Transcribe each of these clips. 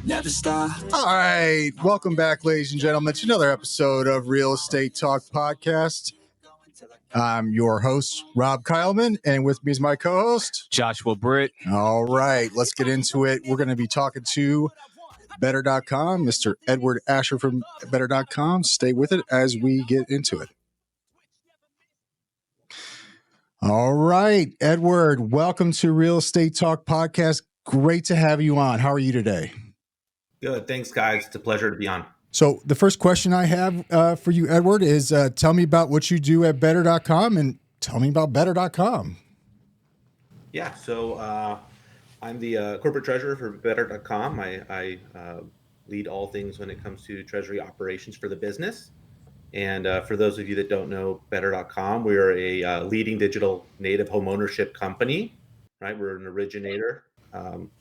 never stop. All right. Welcome back, ladies and gentlemen, to another episode of Real Estate Talk Podcast. I'm your host, Rob Keilman, and with me is my co-host, Joshua Britt. All right. Let's get into it. We're going to be talking to Better.com, Mr. Edward Asher from Better.com. Stay with it as we get into it. All right, Edward, welcome to Real Estate Talk Podcast. Great to have you on. How are you today? Good. Thanks, guys. It's a pleasure to be on. So the first question I have for you, Edward, is tell me about what you do at Better.com and tell me about Better.com. Yeah, so I'm the corporate treasurer for Better.com. I lead all things when it comes to treasury operations for the business. And for those of you that don't know Better.com, we're a leading digital native homeownership company, right? We're an originator, and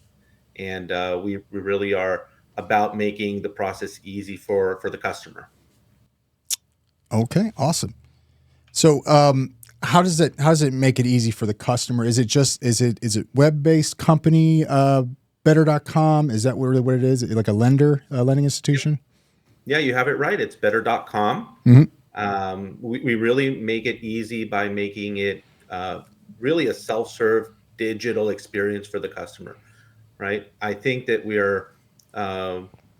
we really are about making the process easy for the customer. Okay, awesome. So how does it make it easy for the customer? Is it web-based company, Better.com? Is that what it is? Like a lending institution? Yeah, you have it right. It's Better.com. Mm-hmm. We really make it easy by making it really a self-serve digital experience for the customer, right? I think that we are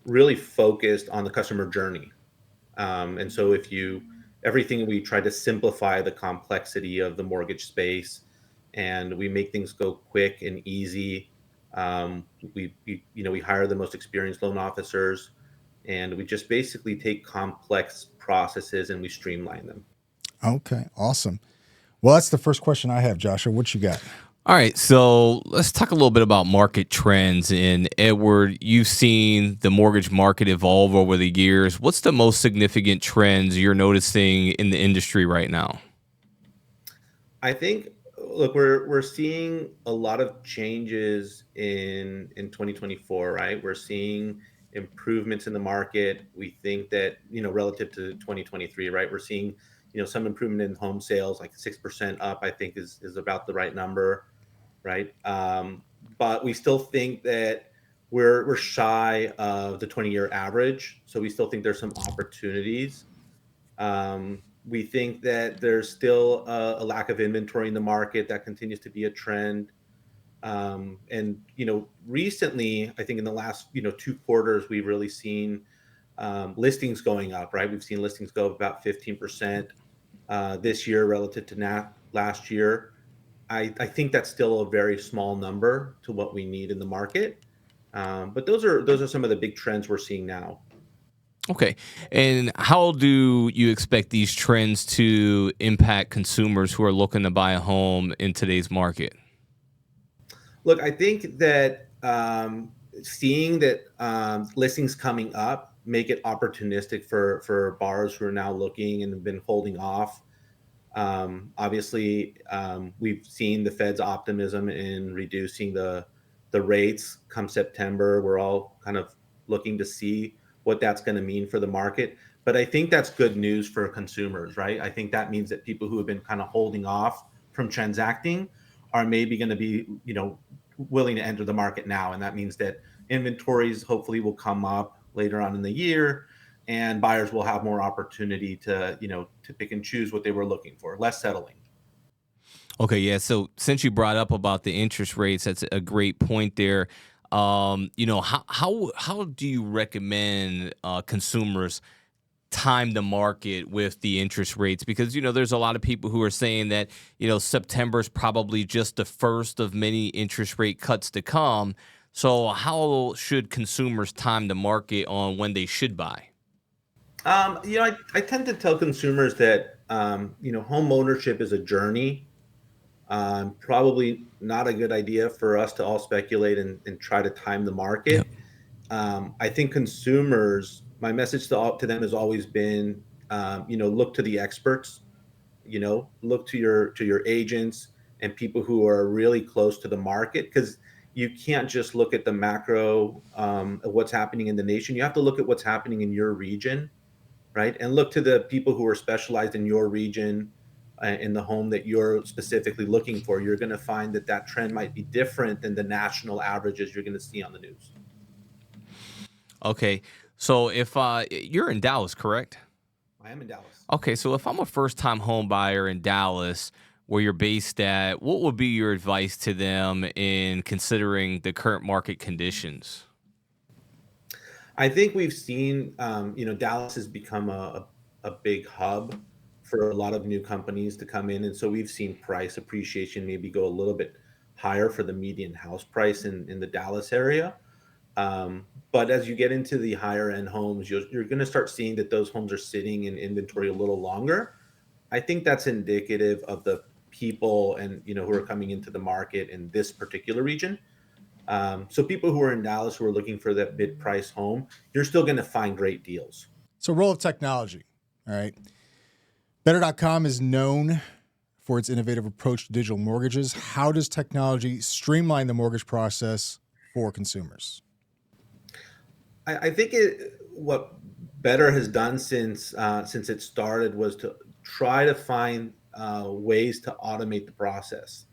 really focused on the customer journey. And so everything we try to simplify the complexity of the mortgage space, and we make things go quick and easy. We hire the most experienced loan officers, and we just basically take complex processes and we streamline them. Okay, awesome. Well, that's the first question I have, Joshua. What you got? All right, so let's talk a little bit about market trends. And Edward, you've seen the mortgage market evolve over the years. What's the most significant trends you're noticing in the industry right now? I think, look, we're seeing a lot of changes in 2024, right? We're seeing improvements in the market. We think that, relative to 2023, right? We're seeing, some improvement in home sales, like 6% up, I think is about the right number. Right. But we still think that we're shy of the 20-year average. So we still think there's some opportunities. We think that there's still a lack of inventory in the market that continues to be a trend. And recently, I think in the last, 2 quarters, we've really seen listings going up, right? We've seen listings go up about 15% this year relative to last year. I think that's still a very small number to what we need in the market. But those are some of the big trends we're seeing now. Okay. And how do you expect these trends to impact consumers who are looking to buy a home in today's market? Look, I think that seeing that listings coming up make it opportunistic for borrowers who are now looking and have been holding off. Obviously, we've seen the Fed's optimism in reducing the rates come September. We're all kind of looking to see what that's going to mean for the market. But I think that's good news for consumers, right? I think that means that people who have been kind of holding off from transacting are maybe going to be, willing to enter the market now. And that means that inventories hopefully will come up later on in the year, and buyers will have more opportunity to pick and choose what they were looking for, less settling. Okay, yeah. So since you brought up about the interest rates, that's a great point there. How do you recommend consumers time the market with the interest rates? Because there's a lot of people who are saying that September is probably just the first of many interest rate cuts to come. So how should consumers time the market on when they should buy? I tend to tell consumers that, home ownership is a journey. Probably not a good idea for us to all speculate and try to time the market. Yep. I think consumers, my message to them has always been, look to the experts, look to your agents and people who are really close to the market, because you can't just look at the macro of what's happening in the nation. You have to look at what's happening in your region, right? And look to the people who are specialized in your region, in the home that you're specifically looking for. You're going to find that trend might be different than the national averages you're going to see on the news. Okay. So if you're in Dallas, correct? I am in Dallas. Okay, so if I'm a first-time home buyer in Dallas, where you're based at, what would be your advice to them in considering the current market conditions? I think we've seen, Dallas has become a big hub for a lot of new companies to come in. And so we've seen price appreciation maybe go a little bit higher for the median house price in the Dallas area. But as you get into the higher end homes, you're going to start seeing that those homes are sitting in inventory a little longer. I think that's indicative of the people and who are coming into the market in this particular region. So people who are in Dallas who are looking for that mid price home, you're still going to find great deals. So, role of technology. All right. Better.com is known for its innovative approach to digital mortgages. How does technology streamline the mortgage process for consumers? I think what Better has done since it started was to try to find ways to automate the process.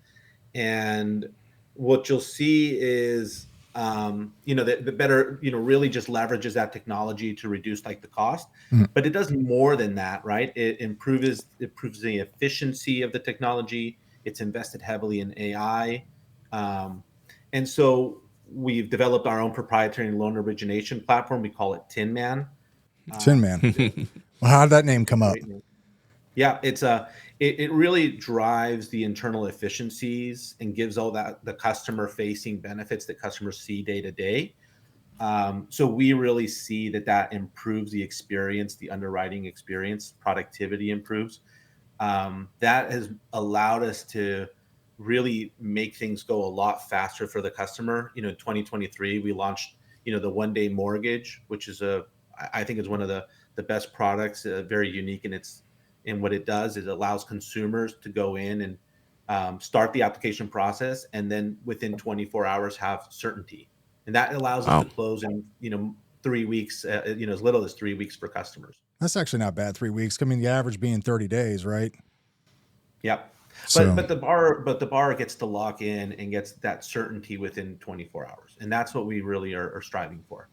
And what you'll see is, that the Better, really just leverages that technology to reduce like the cost, but it does more than that, right? It improves the efficiency of the technology. It's invested heavily in AI, and so we've developed our own proprietary loan origination platform. We call it Tin Man. Tin Man. Well, how did that name come up? Yeah, it really drives the internal efficiencies and gives all that the customer facing benefits that customers see day to day. So we really see that improves the experience, the underwriting experience, productivity improves. That has allowed us to really make things go a lot faster for the customer. In 2023, we launched, the 1-day mortgage, which is I think is one of the best products, very unique in what it does. Is it allows consumers to go in and start the application process, and then within 24 hours have certainty, and that allows us to close in 3 weeks, as little as 3 weeks for customers. That's actually not bad. 3 weeks. I mean, the average being 30 days, right? Yep. So, But the bar gets to lock in and gets that certainty within 24 hours, and that's what we really are striving for.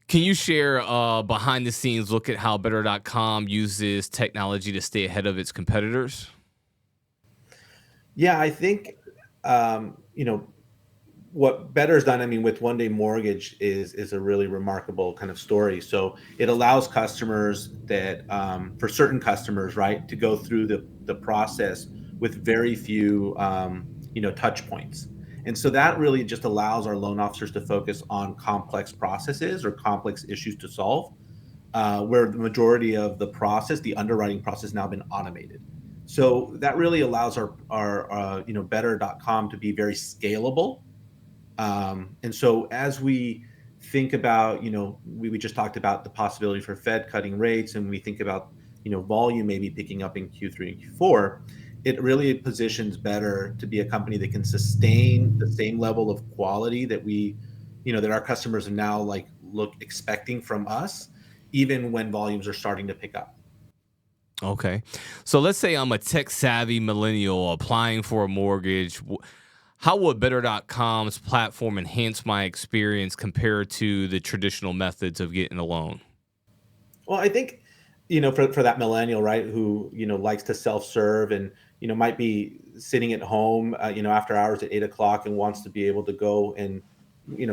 Can you share behind the scenes look at how Better.com uses technology to stay ahead of its competitors? Yeah, I think what Better's done. I mean, with 1-day mortgage is a really remarkable kind of story. So it allows customers that for certain customers, right, to go through the process with very few touch points. And so that really just allows our loan officers to focus on complex processes or complex issues to solve, where the majority of the process, the underwriting process, has now been automated. So that really allows our Better.com to be very scalable. And so as we think about, we just talked about the possibility for Fed cutting rates, and we think about, volume maybe picking up in Q3 and Q4, it really positions Better to be a company that can sustain the same level of quality that that our customers are now expecting from us, even when volumes are starting to pick up. Okay. So let's say I'm a tech savvy millennial applying for a mortgage. How would Better.com's platform enhance my experience compared to the traditional methods of getting a loan? Well, I think, for that millennial, right, who, likes to self-serve and, might be sitting at home, after hours at 8 o'clock and wants to be able to go and,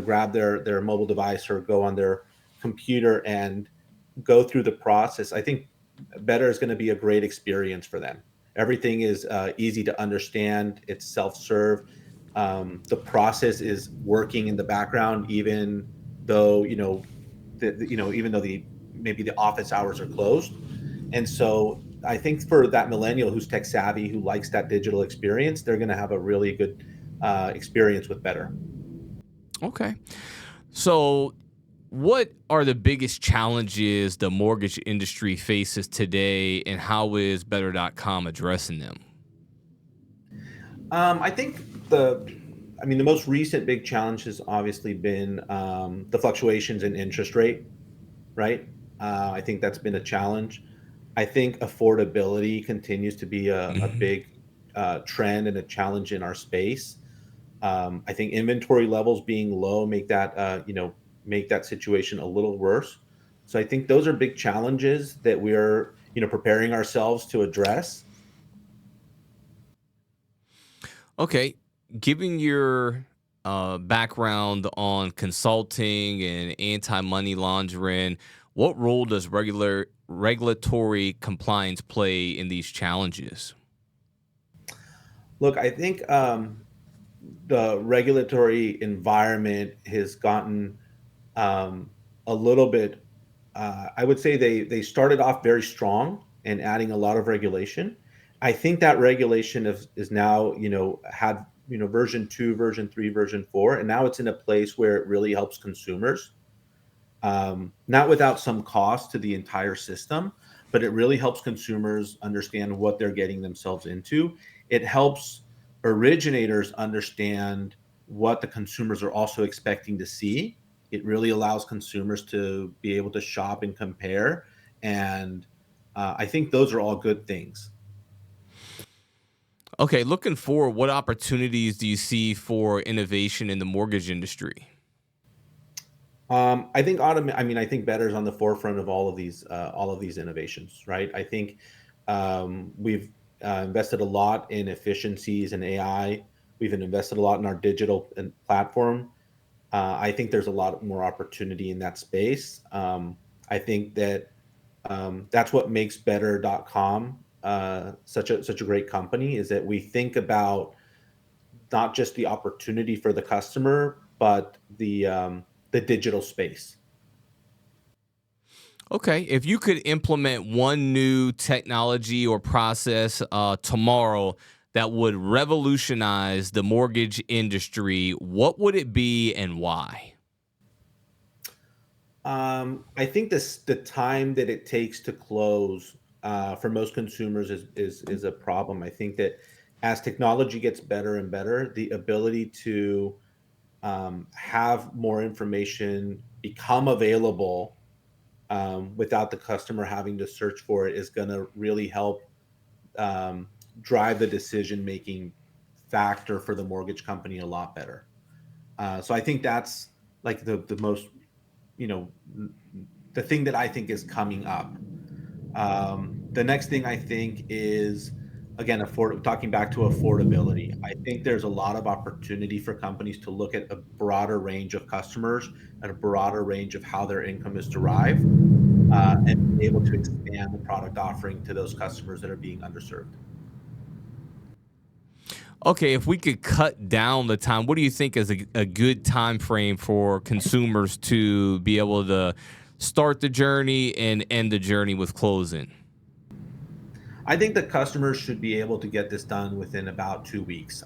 grab their mobile device or go on their computer and go through the process. I think Better is going to be a great experience for them. Everything is easy to understand. It's self-serve. The process is working in the background, even though, even though maybe the office hours are closed. And so I think for that millennial who's tech savvy, who likes that digital experience, they're going to have a really good experience with Better. Okay. So what are the biggest challenges the mortgage industry faces today, and how is Better.com addressing them? I think the most recent big challenge has obviously been the fluctuations in interest rate, right? I think that's been a challenge. I think affordability continues to be a big trend and a challenge in our space. I think inventory levels being low make that make that situation a little worse. So I think those are big challenges that we're, preparing ourselves to address. Okay, given your background on consulting and anti-money laundering, what role does regulatory compliance play in these challenges? Look, I think the regulatory environment has gotten um, a little bit. I would say they started off very strong and adding a lot of regulation. I think that regulation is now had version 2, version 3, version 4, and now it's in a place where it really helps consumers, not without some cost to the entire system, but it really helps consumers understand what they're getting themselves into. It helps originators understand what the consumers are also expecting to see. It really allows consumers to be able to shop and compare. And I think those are all good things. Okay, looking forward, what opportunities do you see for innovation in the mortgage industry? I think I think Better is on the forefront of all of these innovations, right? I think we've invested a lot in efficiencies and AI. We've invested a lot in our digital and platform. I think there's a lot more opportunity in that space. I think that that's what makes Better.com such a great company, is that we think about not just the opportunity for the customer, but the digital space. Okay, if you could implement one new technology or process tomorrow that would revolutionize the mortgage industry, what would it be and why? I think the time that it takes to close for most consumers is a problem. I think that as technology gets better and better, the ability to have more information become available without the customer having to search for it is going to really help um, drive the decision making factor for the mortgage company a lot better. So I think that's like the most, you know, the thing that I think is coming up. The next thing I think is, again, talking back to affordability. I think there's a lot of opportunity for companies to look at a broader range of customers and a broader range of how their income is derived, and be able to expand the product offering to those customers that are being underserved. Okay, if we could cut down the time, what do you think is a good time frame for consumers to be able to start the journey and end the journey with closing? I think that customers should be able to get this done within about 2 weeks.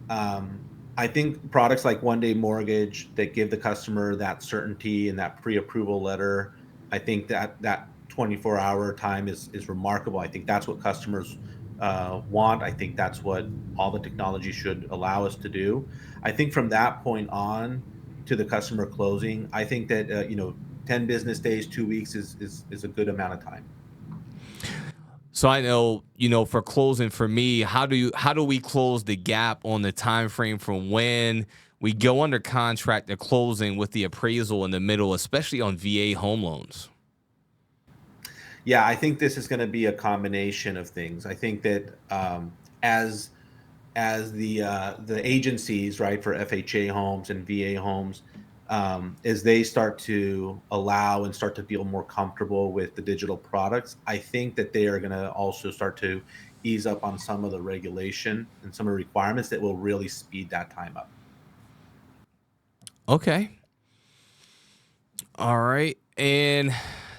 Um, I think products like One Day Mortgage that give the customer that certainty and that pre-approval letter, I think that 24-hour time is remarkable. I think that's what customers want. I think that's what all the technology should allow us to do. I think from that point on to the customer closing, I think that 10 business days, 2 weeks is a good amount of time. So I know, for closing for me, how do we close the gap on the time frame from when we go under contract to closing with the appraisal in the middle, especially on VA home loans? Yeah, I think this is going to be a combination of things. I think that as the agencies, right, for FHA homes and VA homes, as they start to allow and start to feel more comfortable with the digital products, I think that they are going to also start to ease up on some of the regulation and some of the requirements that will really speed that time up. Okay. All right. And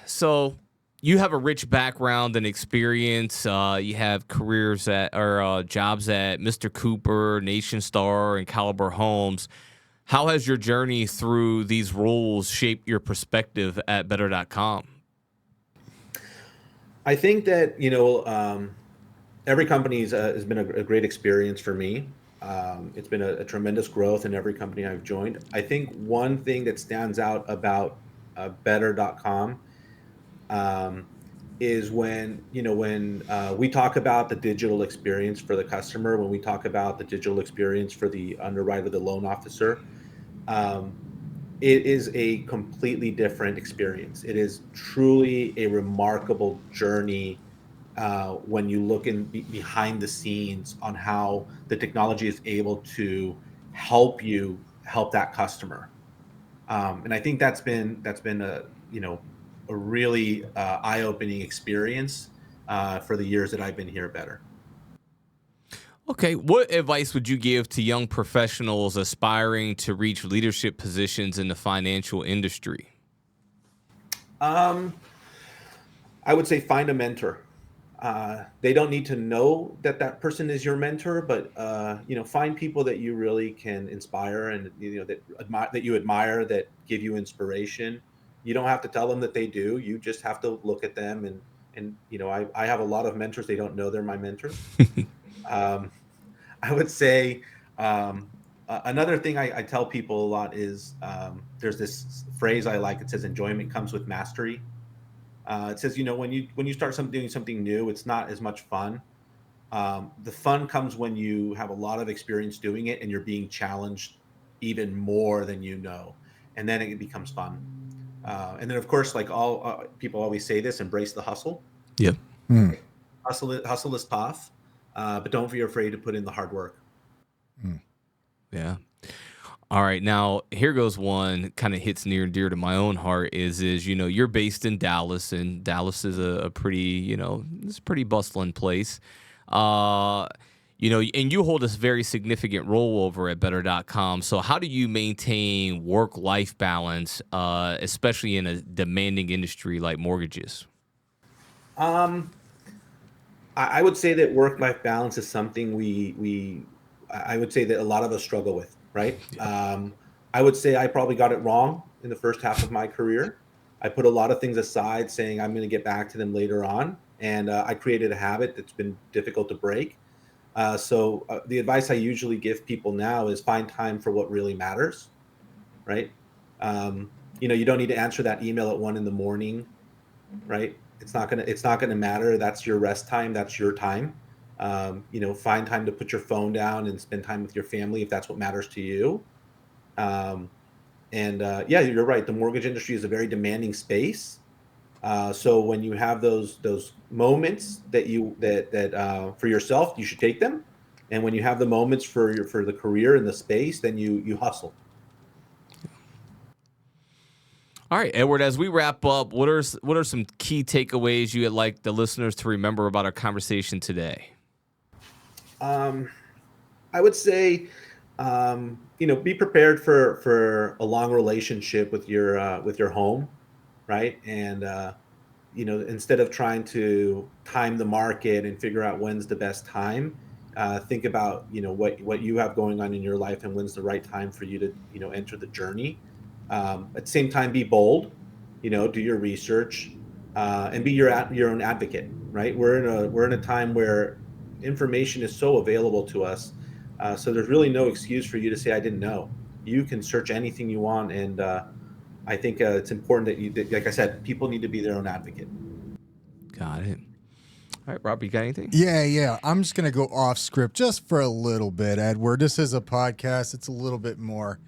so you have a rich background and experience. You have careers at or jobs at Mr. Cooper, Nation Star, and Caliber Homes. How has your journey through these roles shaped your perspective at Better.com? I think that every company has been a great experience for me. It's been a tremendous growth in every company I've joined. I think one thing that stands out about Better.com um, is when we talk about the digital experience for the customer, when we talk about the digital experience for the underwriter, the loan officer. Um, it is a completely different experience. It is truly a remarkable journey when you look behind the scenes on how the technology is able to help that customer. And I think that's been a a really eye-opening experience for the years that I've been here. Better. Okay, what advice would you give to young professionals aspiring to reach leadership positions in the financial industry? Um, I would say find a mentor. They don't need to know that that person is your mentor, but find people that you really can inspire and that you admire, that give you inspiration. You don't have to tell them that they do. You just have to look at them I have a lot of mentors. They don't know they're my mentors. Um, I would say another thing I tell people a lot is there's this phrase I like. It says enjoyment comes with mastery. It says, when you start doing something new, it's not as much fun. The fun comes when you have a lot of experience doing it and you're being challenged even more than and then it becomes fun. And then, of course, like all people always say this: embrace the hustle. Yep. Mm, Hustle is tough, but don't be afraid to put in the hard work. mm. Yeah. All right. Now, here goes one kind of hits near and dear to my own heart is you're based in Dallas, and Dallas is a pretty, it's a pretty bustling place. Uh, and you hold a very significant role over at better.com. So how do you maintain work-life balance, especially in a demanding industry like mortgages? Um, I would say that work-life balance is something I would say that a lot of us struggle with, right? I would say I probably got it wrong in the first half of my career. I put a lot of things aside, saying I'm going to get back to them later on, and I created a habit that's been difficult to break. So the advice I usually give people now is find time for what really matters, right? You don't need to answer that email at 1 in the morning, right? It's not gonna matter. That's your rest time. That's your time. Find time to put your phone down and spend time with your family if that's what matters to you. Um, and Yeah, you're right. The mortgage industry is a very demanding space. So when you have those moments that for yourself, you should take them. And when you have the moments for the career and the space, then you hustle. All right, Edward, as we wrap up, what are some key takeaways you'd like the listeners to remember about our conversation today? Um, I would say, be prepared for a long relationship with your home, right? And instead of trying to time the market and figure out when's the best time, think about what you have going on in your life and when's the right time for you to enter the journey. At the same time, be bold. Do your research and be your own advocate. Right? We're in a time where information is so available to us, so there's really no excuse for you to say I didn't know. You can search anything you want, and I think it's important like I said, people need to be their own advocate. Got it. All right, Rob, you got anything? Yeah. I'm just gonna go off script just for a little bit, Edward. This is a podcast. It's a little bit more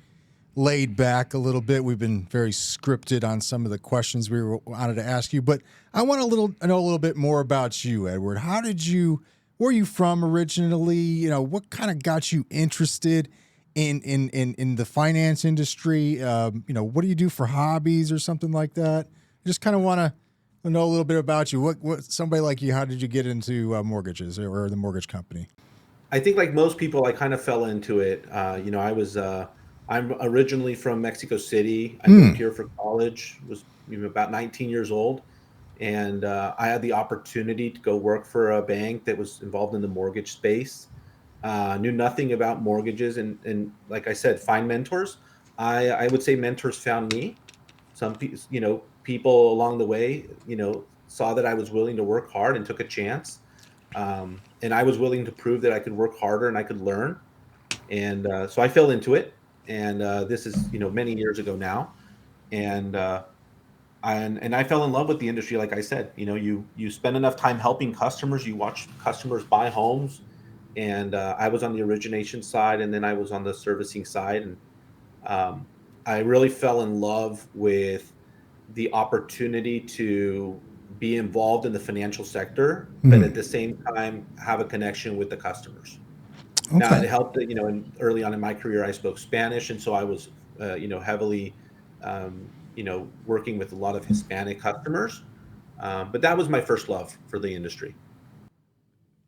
laid back a little bit. We've been very scripted on some of the questions wanted to ask you, but I want know a little bit more about you, Edward. Where are you from originally? What kind of got you interested in the finance industry? What do you do for hobbies or something like that? I just kind of want to know a little bit about you. What somebody like you, how did you get into mortgages or the mortgage company? I think, like most people, I kind of fell into it. I'm originally from Mexico City. I moved Hmm. here for college. Was about 19 years old, and I had the opportunity to go work for a bank that was involved in the mortgage space. Knew nothing about mortgages, and like I said, find mentors. I would say mentors found me. People along the way, saw that I was willing to work hard and took a chance. And I was willing to prove that I could work harder and I could learn. And so I fell into it. And this is, many years ago now. And I fell in love with the industry. Like I said, you spend enough time helping customers, you watch customers buy homes. And I was on the origination side, and then I was on the servicing side. And um, I really fell in love with the opportunity to be involved in the financial sector, but at the same time have a connection with the customers. Now, Okay. it helped that, early on in my career, I spoke Spanish, and so I was, heavily, working with a lot of Hispanic customers. But that was my first love for the industry.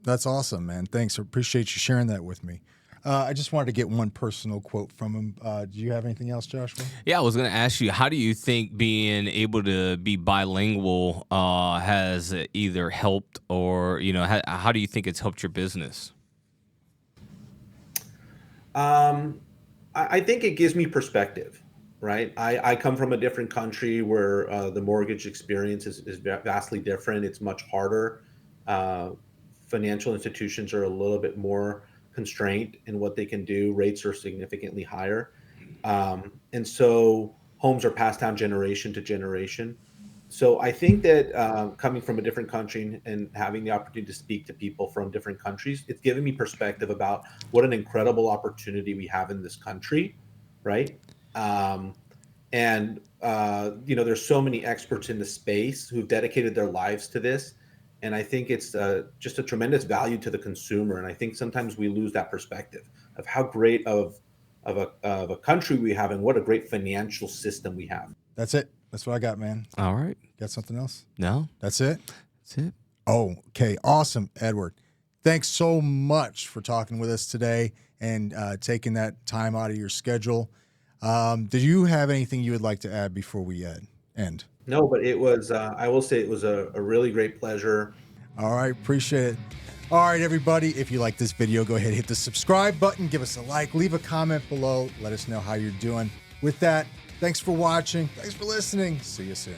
That's awesome, man. Thanks. I appreciate you sharing that with me. I just wanted to get one personal quote from him. Do you have anything else, Joshua? Yeah, I was going to ask you, how do you think being able to be bilingual has either helped or, how do you think it's helped your business? I think it gives me perspective, right? I come from a different country where the mortgage experience is vastly different. It's much harder. Uh, Financial institutions are a little bit more constrained in what they can do. Rates are significantly higher. And so homes are passed down generation to generation. So I think that coming from a different country and having the opportunity to speak to people from different countries, it's given me perspective about what an incredible opportunity we have in this country, right? Um, and there's so many experts in the space who've dedicated their lives to this, and I think it's just a tremendous value to the consumer. And I think sometimes we lose that perspective of how great of a country we have and what a great financial system we have. That's it. That's what I got, man. All right. Got something else? No, That's it? that's it. Oh, okay. Awesome, Edward. Thanks so much for talking with us today and taking that time out of your schedule. Did you have anything you would like to add before we end? No, but it was, I will say it was a really great pleasure. All right. Appreciate it. All right, everybody. If you like this video, go ahead and hit the subscribe button. Give us a like. Leave a comment below. Let us know how you're doing. With that, thanks for watching. Thanks for listening. See you soon.